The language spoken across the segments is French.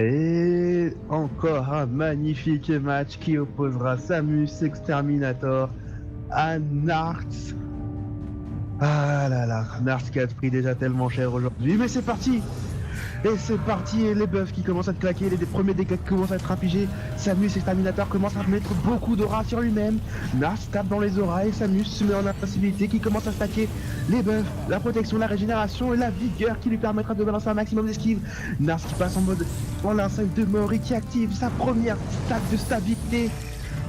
Et encore un magnifique match qui opposera Samus Exterminator à Narts. Ah là là, Narts qui a pris déjà tellement cher aujourd'hui, mais c'est parti. Et c'est parti, et les buffs qui commencent à te claquer, les premiers dégâts qui commencent à être infligés. Samus Exterminator commence à mettre beaucoup d'aura sur lui-même. Narts tape dans les auras et Samus se met en invincibilité qui commence à stacker les buffs, la protection, la régénération et la vigueur qui lui permettra de balancer un maximum d'esquive. Narts qui passe en mode en linceul de mort et qui active sa première stack de stabilité.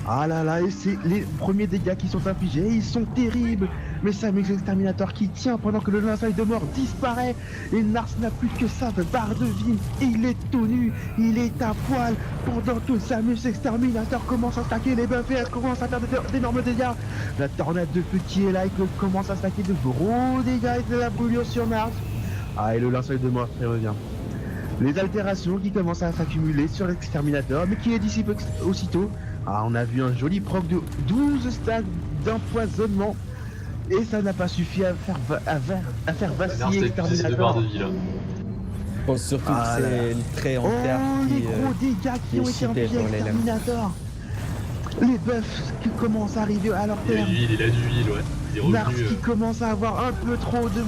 Ah là là, et c'est les premiers dégâts qui sont infligés, ils sont terribles. Mais Samus Exterminator qui tient pendant que le linceul de mort disparaît. Et Narts n'a plus que sa barre de vie. Et il est tout nu, il est à poil. Pendant que Samus Exterminator commence à stacker les buffs et elle commence à faire d'énormes dégâts. La tornade de feu qui est là et commence à stacker de gros dégâts et de la brûlure sur Narts. Ah, et le linceul de mort qui revient. Les altérations qui commencent à s'accumuler sur l'exterminateur, mais qui est dissipé aussitôt. Ah, on a vu un joli proc de 12 stacks d'empoisonnement. Et ça n'a pas suffi à faire vaciller l'exterminator. Je pense surtout que c'est le trait en terre les gros dégâts qui ont été infligés à l'exterminator. Les buffs qui commencent à arriver à leur terme. Il a de l'huile, ouais. Narts qui commence à avoir un peu trop de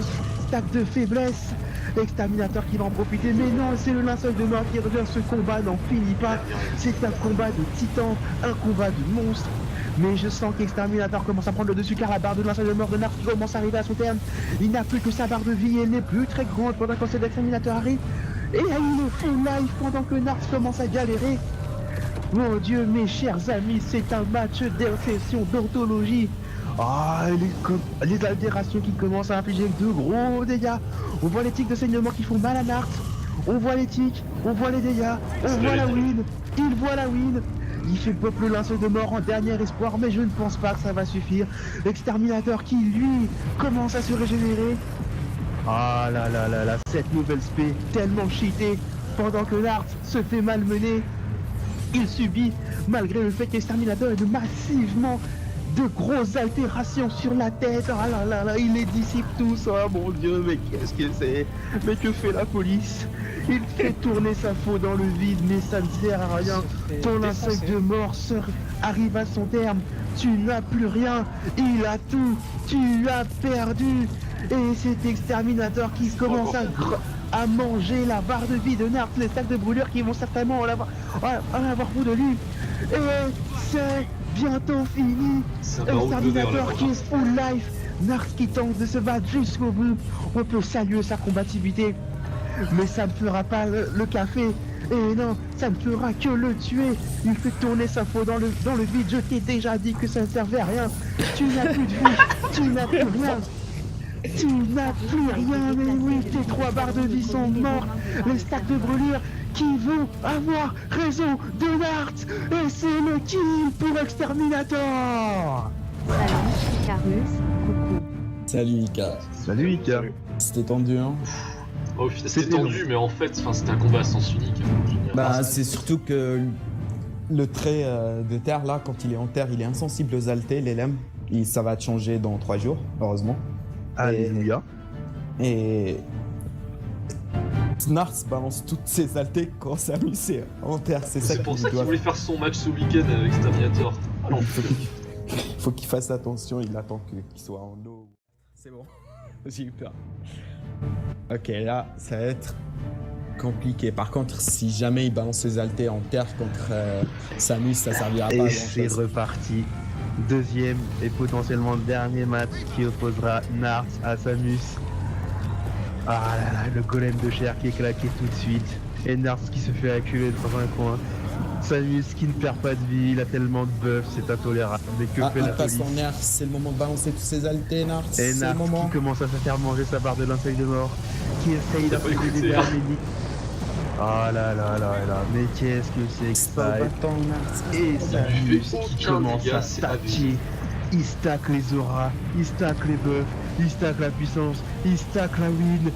stacks de faiblesse. L'exterminateur qui va en profiter, mais non, c'est le linceul de mort qui revient. Ce combat n'en finit pas. C'est un combat de titan, un combat de monstre. Mais je sens qu'Exterminator commence à prendre le dessus car la barre de linceul de mort de Narts commence à arriver à son terme. Il n'a plus que sa barre de vie, elle n'est plus très grande pendant que cet Exterminator arrive. Et il le full life pendant que Narts commence à galérer. Mon Dieu, mes chers amis, c'est un match d'insertion d'anthologie. Ah, les altérations qui commencent à infliger de gros dégâts. On voit les tics de saignement qui font mal à Narts. On voit les tics, on voit les dégâts, on voit la win. Il voit la win. Il fait pop le linceul de mort en dernier espoir, mais je ne pense pas que ça va suffire. L'exterminateur qui, lui, commence à se régénérer. Ah là là là là, cette nouvelle spé tellement cheatée. Pendant que Narts se fait malmener, il subit, malgré le fait qu'Exterminator ait massivement de grosses altérations sur la tête. Ah là là là, il les dissipe tous. Oh mon Dieu, mais qu'est-ce que c'est? Mais que fait la police? Il fait tourner sa faux dans le vide, mais ça ne sert à rien. Ton linceul de mort arrive à son terme. Tu n'as plus rien. Il a tout. Tu as perdu. Et cet exterminateur qui commence à manger la barre de vie de Narts, les stacks de brûlure qui vont certainement en avoir bout de lui. Et c'est bientôt fini. Exterminateur qui est full life. Narts qui tente de se battre jusqu'au bout. On peut saluer sa combativité. Mais ça ne fera pas le café. Et non, ça ne fera que le tuer. Il fait tourner sa faux dans le vide. Je t'ai déjà dit que ça ne servait à rien. Tu n'as plus de vie. Tu n'as plus rien. Tu n'as plus rien. Mais oui, tes 3 barres de vie sont mortes. Les stacks de brûlure qui vont avoir raison de Narts. Et c'est le kill pour Exterminator. Salut Icarus, coucou. Salut Ika. Salut Ika. C'était tendu, hein? Oh, c'était tendu, mais en fait, c'était un combat à sens unique. Bah, c'est surtout que le trait de terre, là, quand il est en terre, il est insensible aux altés, les LM. Ça va changer dans 3 jours, heureusement. Alléluia. Et Narts balance toutes ses altés quand Samus est en terre. C'est pour ça qu'il voulait faire son match ce week-end avec Exterminator. Il faut qu'il fasse attention, il attend qu'il soit en eau. C'est bon, j'ai eu peur. Ok, là, ça va être compliqué. Par contre, si jamais il balance ses altés en terre contre Samus, ça servira pas à grand chose. Et c'est reparti. Deuxième et potentiellement dernier match qui opposera Narts à Samus. Ah là là, le golem de chair qui est claqué tout de suite. Et Narts qui se fait acculer dans un coin. Samus qui ne perd pas de vie, il a tellement de buffs, c'est intolérable. Mais que fait la police? Il passe en air, c'est le moment de balancer tous ses altés, Narts. Et Narts qui commence à se faire manger sa barre de linceul de mort. Qui essaye d'appliquer des derniers. Ah là là là là, mais qu'est-ce que c'est que ça? Et Samus qui commence à stacker. Il stack les auras, il stack les buffs, il stack la puissance, il stack la win.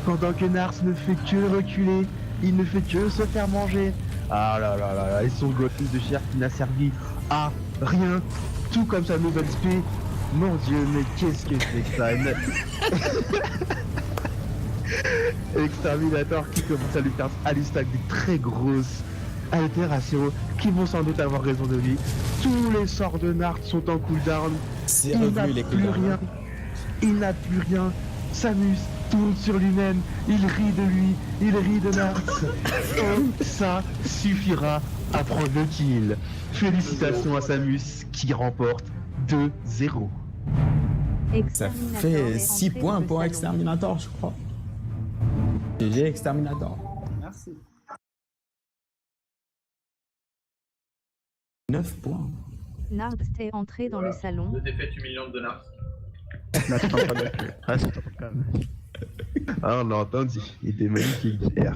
Pendant que Narts ne fait que reculer, il ne fait que se faire manger. Ah là là là là, et son golem de chair qui n'a servi à rien, tout comme sa nouvelle spé. Mon Dieu, mais qu'est-ce que c'est que ça? Exterminator qui commence à lui faire à lui stack des très grosses altérations qui vont sans doute avoir raison de lui. Tous les sorts de Nart sont en cooldown. C'est Il n'a revenu les plus cooldowns. rien. Il n'a plus rien. Samus tourne sur lui-même. Il rit de lui. Il rit de Nart. Et ça suffira à prendre le kill. Félicitations à Samus qui remporte 2-0. Ça Exterminator fait est 6 entré points dans le pour salon. Exterminator, je crois. GG Exterminator. Merci. 9 points. Nard est entré dans le salon. Deux défaites humiliantes de Nars. Ah, on l'a entendu. Il était magnifique, JR.